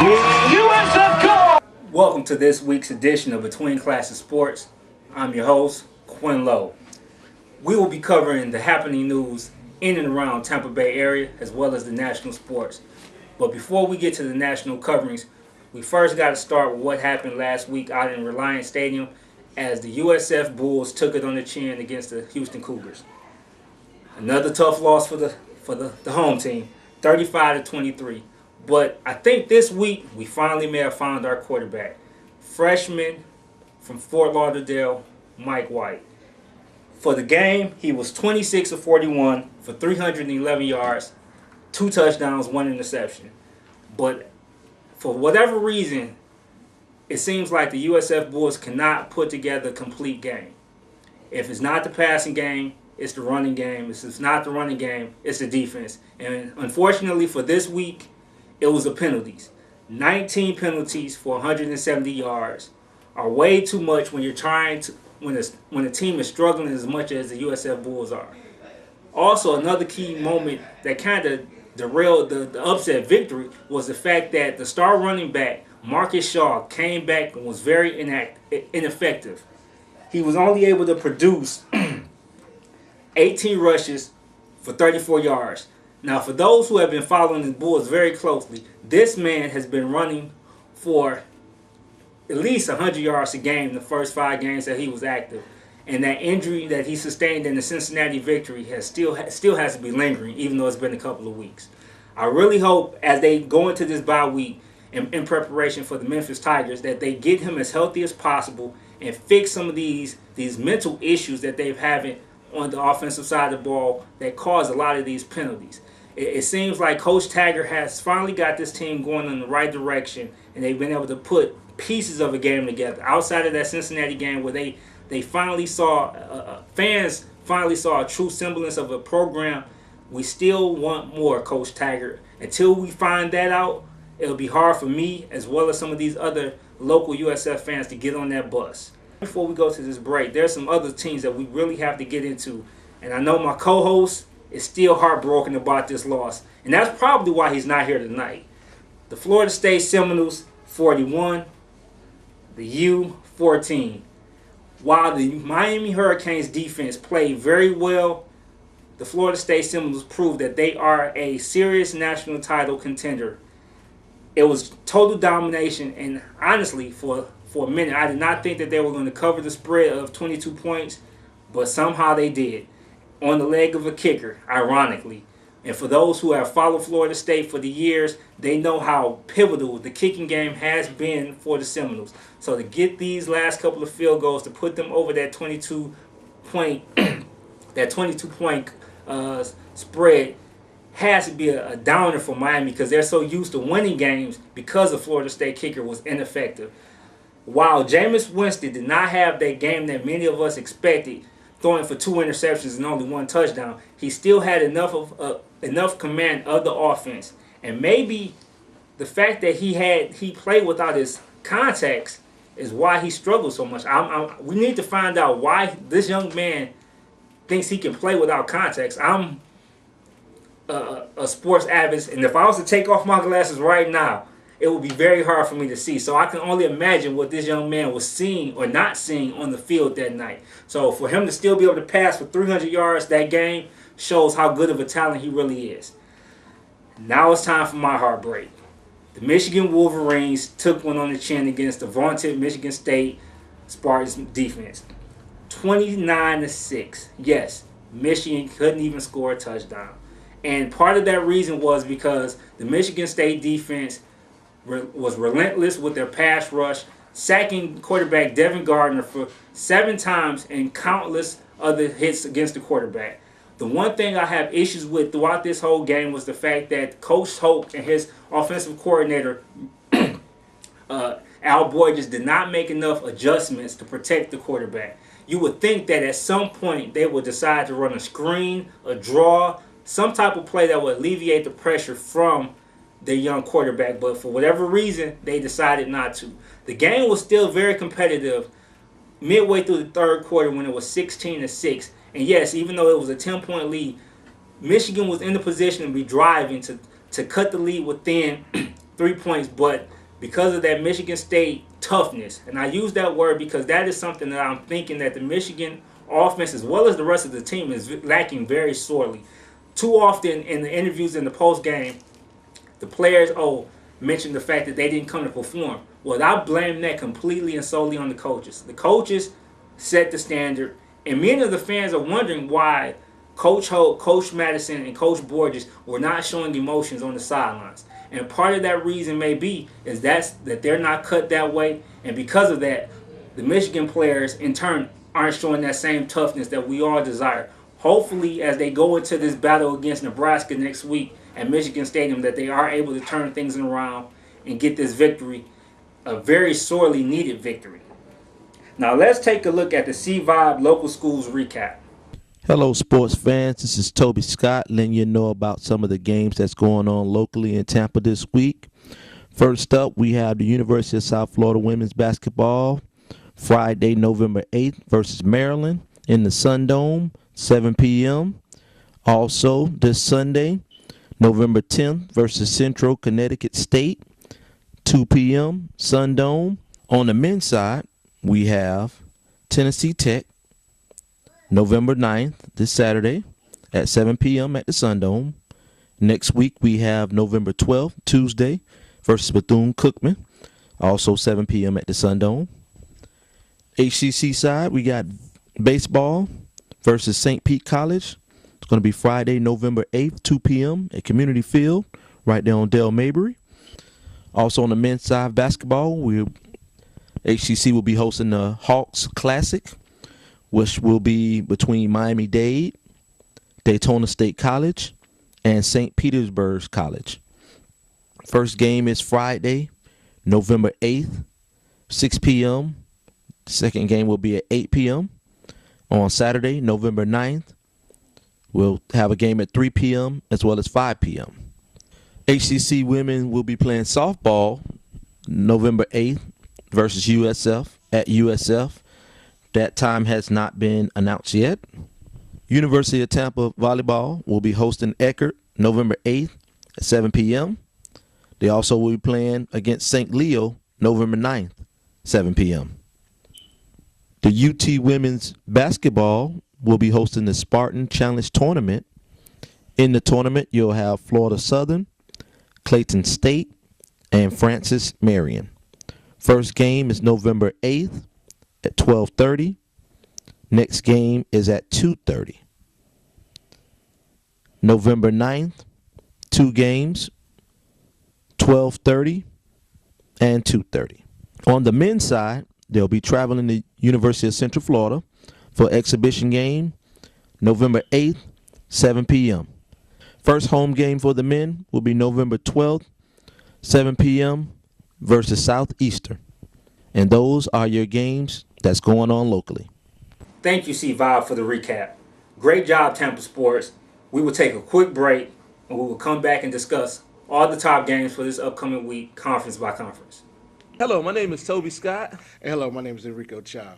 USF Gold! Welcome to this week's edition of Between Classes Sports. I'm your host, Quinn Lowe. We will be covering the happening news in and around Tampa Bay area as well as the national sports. But before we get to the national coverings, we first got to start with what happened last week out in Reliance Stadium as the USF Bulls took it on the chin against the Houston Cougars. Another tough loss for the home team, 35-23. But I think this week we finally may have found our quarterback. Freshman from Fort Lauderdale, Mike White. For the game, he was 26 of 41 for 311 yards, 2 touchdowns, 1 interception. But for whatever reason, it seems like the USF Bulls cannot put together a complete game. If it's not the passing game, it's the running game. If it's not the running game, it's the defense. And unfortunately for this week, it was the penalties. 19 penalties for 170 yards are way too much when you're trying to when a team is struggling as much as the USF Bulls are. Also, another key moment that kind of derailed the upset victory was the fact that the star running back, Marcus Shaw, came back and was very ineffective. He was only able to produce 18 rushes for 34 yards. Now, for those who have been following the Bulls very closely, this man has been running for at least 100 yards a game the first 5 games that he was active. And that injury that he sustained in the Cincinnati victory still has to be lingering, even though it's been a couple of weeks. I really hope as they go into this bye week in preparation for the Memphis Tigers that they get him as healthy as possible and fix some of these mental issues that they've having on the offensive side of the ball that cause a lot of these penalties. It seems like Coach Taggart has finally got this team going in the right direction, and they've been able to put pieces of a game together. Outside of that Cincinnati game where they finally saw, fans finally saw a true semblance of a program, we still want more, Coach Taggart. Until we find that out, it'll be hard for me as well as some of these other local USF fans to get on that bus. Before we go to this break, there's some other teams that we really have to get into. And I know my co-host is still heartbroken about this loss. And that's probably why he's not here tonight. The Florida State Seminoles 41, the U 14. While the Miami Hurricanes defense played very well, the Florida State Seminoles proved that they are a serious national title contender. It was total domination, and honestly, for a minute, I did not think that they were going to cover the spread of 22 points, but somehow they did. On the leg of a kicker, ironically. And for those who have followed Florida State for the years, they know how pivotal the kicking game has been for the Seminoles. So to get these last couple of field goals to put them over that 22-point spread has to be a downer for Miami because they're so used to winning games because the Florida State kicker was ineffective. While Jameis Winston did not have that game that many of us expected, throwing for 2 interceptions and only 1 touchdown, he still had enough command of the offense. And maybe the fact that he played without his contacts is why he struggled so much. We need to find out why this young man thinks he can play without contacts. I'm a sports avid, and if I was to take off my glasses right now, it would be very hard for me to see. So I can only imagine what this young man was seeing or not seeing on the field that night. So for him to still be able to pass for 300 yards that game shows how good of a talent he really is. Now it's time for my heartbreak. The Michigan Wolverines took one on the chin against the vaunted Michigan State Spartans defense. 29-6. Yes, Michigan couldn't even score a touchdown. And part of that reason was because the Michigan State defense was relentless with their pass rush, sacking quarterback Devin Gardner for 7 times and countless other hits against the quarterback. The one thing I have issues with throughout this whole game was the fact that Coach Hope and his offensive coordinator, Al Boyd, just did not make enough adjustments to protect the quarterback. You would think that at some point they would decide to run a screen, a draw, some type of play that would alleviate the pressure from their young quarterback, but for whatever reason, they decided not to. The game was still very competitive midway through the 3rd quarter when it was 16-6. And yes, even though it was a 10-point lead, Michigan was in the position to be driving to cut the lead within 3 points, but because of that Michigan State toughness, and I use that word because that is something that I'm thinking that the Michigan offense, as well as the rest of the team, is lacking very sorely. Too often in the interviews in the post game, the players mention the fact that they didn't come to perform. Well, I blame that completely and solely on the coaches. The coaches set the standard, and many of the fans are wondering why Coach Hope, Coach Madison, and Coach Borges were not showing emotions on the sidelines. And part of that reason may be is that they're not cut that way, and because of that, the Michigan players in turn aren't showing that same toughness that we all desire. Hopefully, as they go into this battle against Nebraska next week at Michigan Stadium, that they are able to turn things around and get this victory, a very sorely needed victory. Now let's take a look at the C-Vibe Local Schools recap. Hello, sports fans. This is Toby Scott letting you know about some of the games that's going on locally in Tampa this week. First up, we have the University of South Florida women's basketball Friday, November 8th versus Maryland in the Sun Dome, 7 p.m. Also, this Sunday, November 10th versus Central Connecticut State, 2 p.m. Sun Dome. On the men's side, we have Tennessee Tech, November 9th, this Saturday, at 7 p.m. at the Sun Dome. Next week, we have November 12th, Tuesday, versus Bethune-Cookman, also 7 p.m. at the Sun Dome. HCC side, we got baseball versus St. Pete College. It's going to be Friday, November 8th, 2 p.m. at Community Field, right there on Del Mabry. Also on the men's side, basketball, HCC will be hosting the Hawks Classic, which will be between Miami-Dade, Daytona State College, and St. Petersburg College. First game is Friday, November 8th, 6 p.m. Second game will be at 8 p.m. On Saturday, November 9th, we'll have a game at 3 p.m. as well as 5 p.m. HCC women will be playing softball November 8th versus USF at USF. That time has not been announced yet. University of Tampa volleyball will be hosting Eckerd November 8th at 7 p.m. They also will be playing against St. Leo November 9th, 7 p.m. The UT women's basketball will be hosting the Spartan Challenge Tournament. In the tournament, you'll have Florida Southern, Clayton State, and Francis Marion. First game is November 8th at 12:30. Next game is at 2:30. November 9th, 2 games, 12:30 and 2:30. On the men's side, they'll be traveling to University of Central Florida for exhibition game November 8th, 7 p.m. First home game for the men will be November 12th, 7 p.m. versus Southeastern. And those are your games that's going on locally. Thank you, C-Vibe, for the recap. Great job, Tampa Sports. We will take a quick break, and we will come back and discuss all the top games for this upcoming week, conference by conference. Hello, my name is Toby Scott. Hello, my name is Enrico Chow,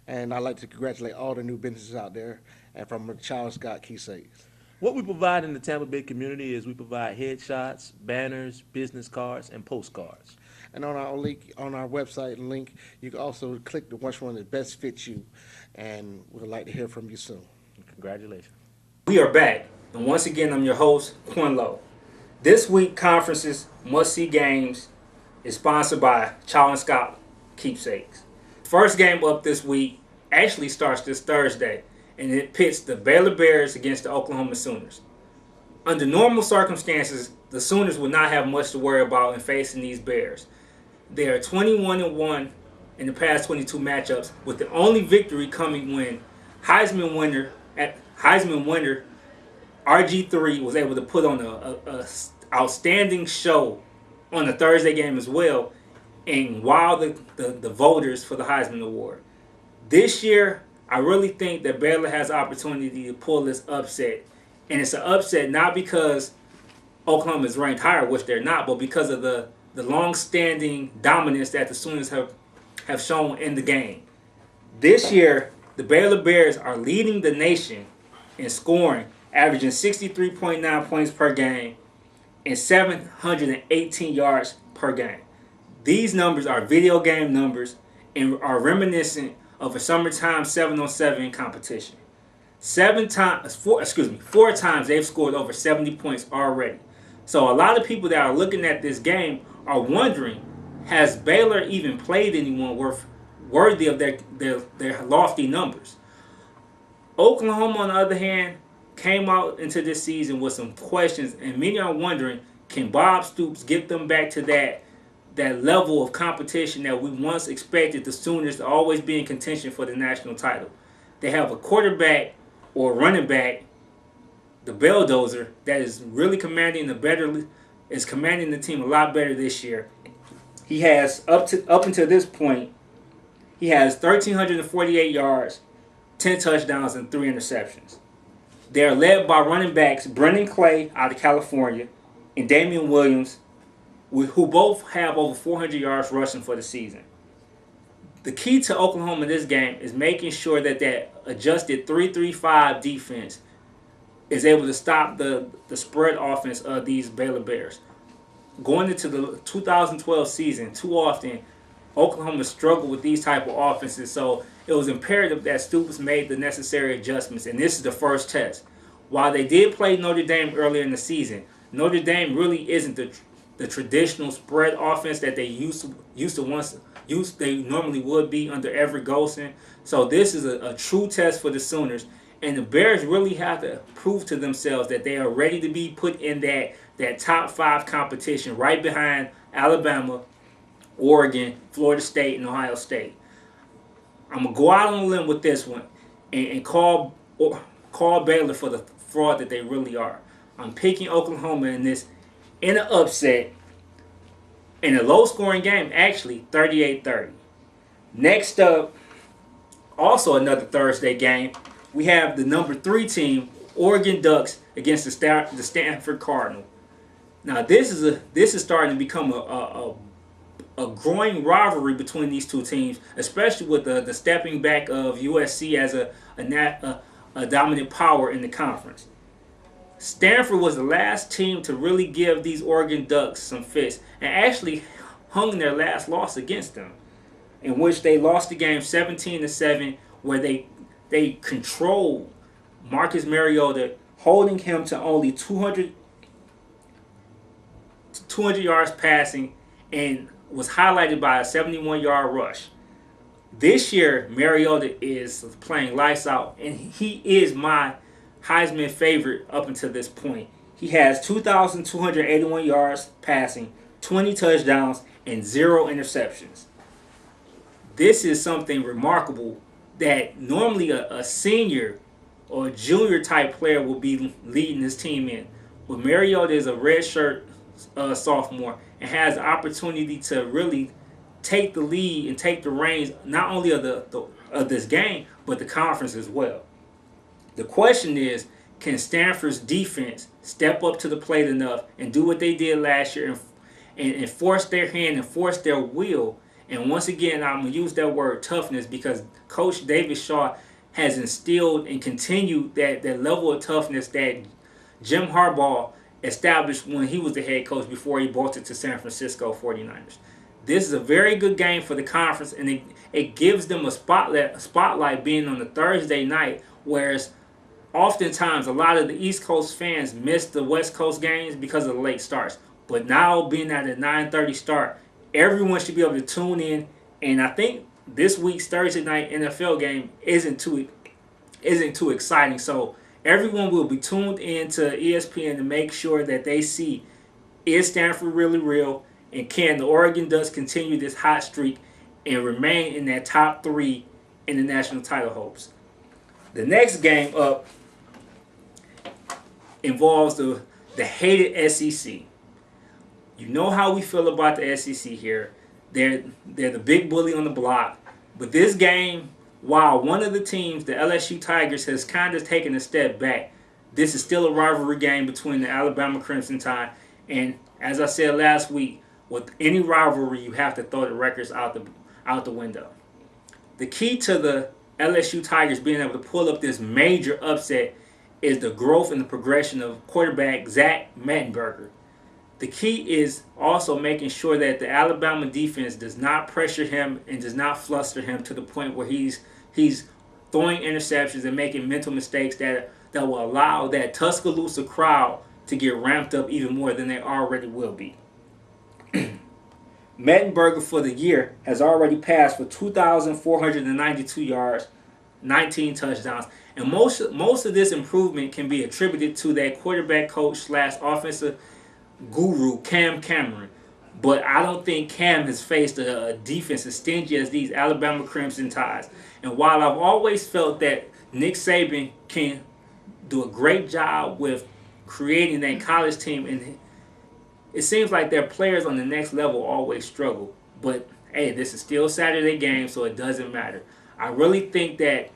and I'd like to congratulate all the new businesses out there, and from Chow Scott Keysakes. What we provide in the Tampa Bay community is we provide headshots, banners, business cards, and postcards. And on our link, on our website link, you can also click the which one that best fits you, and we'd like to hear from you soon. Congratulations. We are back, and once again, I'm your host, Quinn Lowe. This week, conferences must-see games is sponsored by Chow and Scott Keepsakes. First game up this week actually starts this Thursday, and it pits the Baylor Bears against the Oklahoma Sooners. Under normal circumstances, the Sooners would not have much to worry about in facing these Bears. They are 21-1 in the past 22 matchups, with the only victory coming when Heisman winner RG3 was able to put on a outstanding show on the Thursday game as well, and wow the voters for the Heisman Award. This year, I really think that Baylor has the opportunity to pull this upset. And it's an upset not because Oklahoma is ranked higher, which they're not, but because of the long-standing dominance that the Sooners have shown in the game. This year, the Baylor Bears are leading the nation in scoring, averaging 63.9 points per game and 718 yards per game. These numbers are video game numbers and are reminiscent of a summertime 7-on-7 competition. Four times they've scored over 70 points already. So a lot of people that are looking at this game are wondering, has Baylor even played anyone worthy of their lofty numbers? Oklahoma, on the other hand, came out into this season with some questions, and many are wondering, can Bob Stoops get them back to that level of competition that we once expected the Sooners to always be in contention for the national title? They have a quarterback or running back, the Belldozer, that is really commanding the team a lot better this year. He has up until this point, he has 1,348 yards, 10 touchdowns, and 3 interceptions. They are led by running backs Brendan Clay out of California and Damian Williams, who both have over 400 yards rushing for the season. The key to Oklahoma in this game is making sure that adjusted 3-3-5 defense is able to stop the spread offense of these Baylor Bears. Going into the 2012 season, too often Oklahoma struggled with these type of offenses, so it was imperative that Stoops made the necessary adjustments, and this is the first test. While they did play Notre Dame earlier in the season, Notre Dame really isn't the traditional spread offense that they they normally would be under Everett Golson. So this is a true test for the Sooners, and the Bears really have to prove to themselves that they are ready to be put in that top 5 competition right behind Alabama, Oregon, Florida State, and Ohio State. I'm going to go out on a limb with this one and call Baylor for the fraud that they really are. I'm picking Oklahoma in an upset, in a low-scoring game, actually, 38-30. Next up, also another Thursday game, we have the number 3 team, Oregon Ducks, against the Stanford Cardinal. Now, this is starting to become a growing rivalry between these two teams, especially with the stepping back of USC as a dominant power in the conference. Stanford was the last team to really give these Oregon Ducks some fits and actually hung their last loss against them, in which they lost the game 17-7, where they controlled Marcus Mariota, holding him to only 200 yards passing, and was highlighted by a 71-yard rush. This year, Mariota is playing lights out, and he is my Heisman favorite up until this point. He has 2,281 yards passing, 20 touchdowns, and 0 interceptions. This is something remarkable that normally a senior or a junior type player will be leading his team in. But Mariota is a redshirt sophomore and has the opportunity to really take the lead and take the reins not only of this game, but the conference as well. The question is, can Stanford's defense step up to the plate enough and do what they did last year and force their hand and force their will? And once again, I'm going to use that word toughness, because Coach David Shaw has instilled and continued that level of toughness that Jim Harbaugh established when he was the head coach before he brought it to San Francisco 49ers. This is a very good game for the conference, and it gives them a spotlight being on the Thursday night, whereas oftentimes a lot of the East Coast fans miss the West Coast games because of the late starts. But now being at a 9:30 start, everyone should be able to tune in, and I think this week's Thursday night NFL game isn't too exciting. So everyone will be tuned in to ESPN to make sure that they see, is Stanford really real, and can the Oregon Ducks continue this hot streak and remain in that top 3 in the national title hopes. The next game up involves the hated SEC. You know how we feel about the SEC here. They're the big bully on the block. But this game, while one of the teams, the LSU Tigers, has kind of taken a step back, this is still a rivalry game between the Alabama Crimson Tide. And as I said last week, with any rivalry, you have to throw the records out the window. The key to the LSU Tigers being able to pull up this major upset is the growth and the progression of quarterback Zach Mettenberger. The key is also making sure that the Alabama defense does not pressure him and does not fluster him to the point where he's throwing interceptions and making mental mistakes that will allow that Tuscaloosa crowd to get ramped up even more than they already will be. Mettenberger for the year has already passed for 2,492 yards, 19 touchdowns, and most of this improvement can be attributed to that quarterback coach slash offensive guru Cam Cameron. But I don't think Cam has faced a defense as stingy as these Alabama Crimson Tides. And while I've always felt that Nick Saban can do a great job with creating that college team, and it seems like their players on the next level always struggle. But hey, this is still Saturday game, so it doesn't matter. I really think that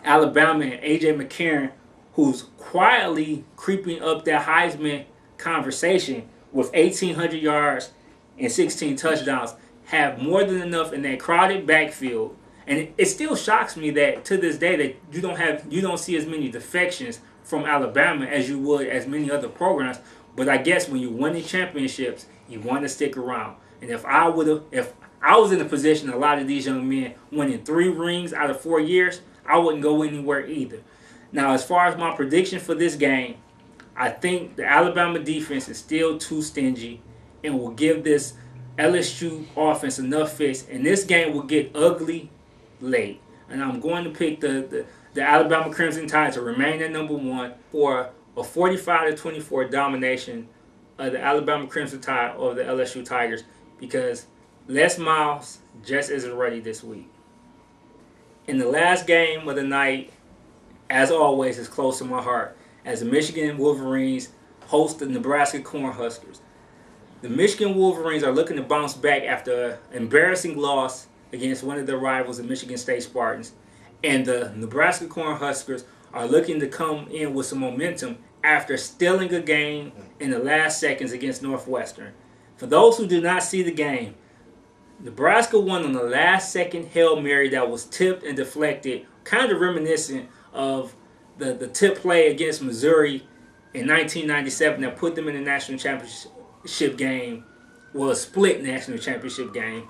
Alabama and A.J. McCarron, who's quietly creeping up that Heisman conversation with 1,800 yards and 16 touchdowns, have more than enough in that crowded backfield. And it still shocks me that to this day that you don't see as many defections from Alabama as you would as many other programs. But I guess when you're winning championships, you want to stick around. And if I was in a position a lot of these young men winning 3 rings out of 4 years, I wouldn't go anywhere either. Now, as far as my prediction for this game, I think the Alabama defense is still too stingy and will give this LSU offense enough fits, and this game will get ugly late. And I'm going to pick the Alabama Crimson Tide to remain at number 1 for a 45-24 domination of the Alabama Crimson Tide over the LSU Tigers, because Les Miles just isn't ready this week. In the last game of the night, as always, is close to my heart, as the Michigan Wolverines host the Nebraska Cornhuskers. The Michigan Wolverines are looking to bounce back after an embarrassing loss against one of their rivals, the Michigan State Spartans. And the Nebraska Cornhuskers are looking to come in with some momentum after stealing a game in the last seconds against Northwestern. For those who do not see the game, Nebraska won on the last second Hail Mary that was tipped and deflected, kind of reminiscent of the tip play against Missouri in 1997 that put them in the national championship game, well, a split national championship game.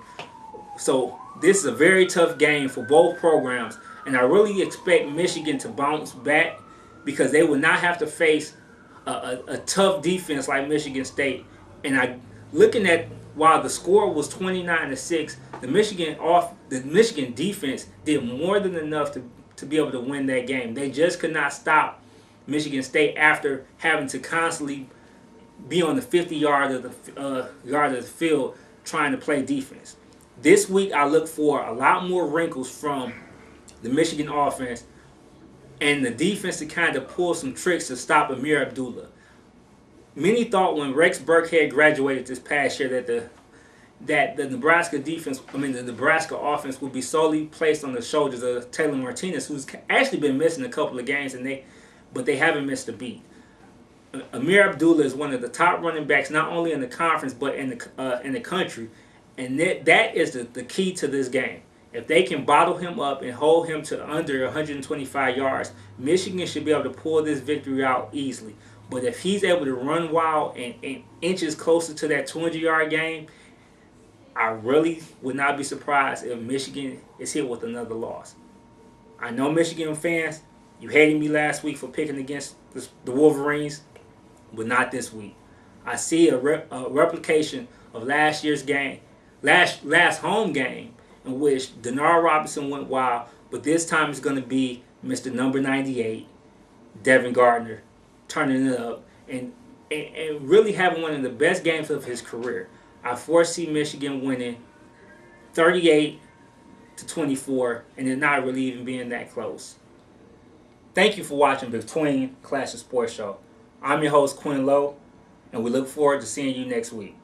So this is a very tough game for both programs, and I really expect Michigan to bounce back because they will not have to face a tough defense like Michigan State. And looking at while the score was 29-6, the Michigan defense did more than enough to be able to win that game. They just could not stop Michigan State after having to constantly be on the 50 yard of the field trying to play defense. This week I look for a lot more wrinkles from the Michigan offense and the defense to kind of pull some tricks to stop Amir Abdullah. Many thought when Rex Burkhead graduated this past year that the Nebraska offense would be solely placed on the shoulders of Taylor Martinez, who's actually been missing a couple of games, but they haven't missed a beat. Amir Abdullah is one of the top running backs, not only in the conference but in the country, and that is the key to this game. If they can bottle him up and hold him to under 125 yards, Michigan should be able to pull this victory out easily. But if he's able to run wild and inches closer to that 200-yard game, I really would not be surprised if Michigan is hit with another loss. I know Michigan fans, you hated me last week for picking against the Wolverines, but not this week. I see a replication of last year's game, last home game, in which Denard Robinson went wild, but this time it's going to be Mr. Number 98, Devin Gardner, turning it up and really having one of the best games of his career. I foresee Michigan winning 38-24 and it not really even being that close. Thank you for watching Between Clash of Sports Show. I'm your host, Quinn Lowe, and we look forward to seeing you next week.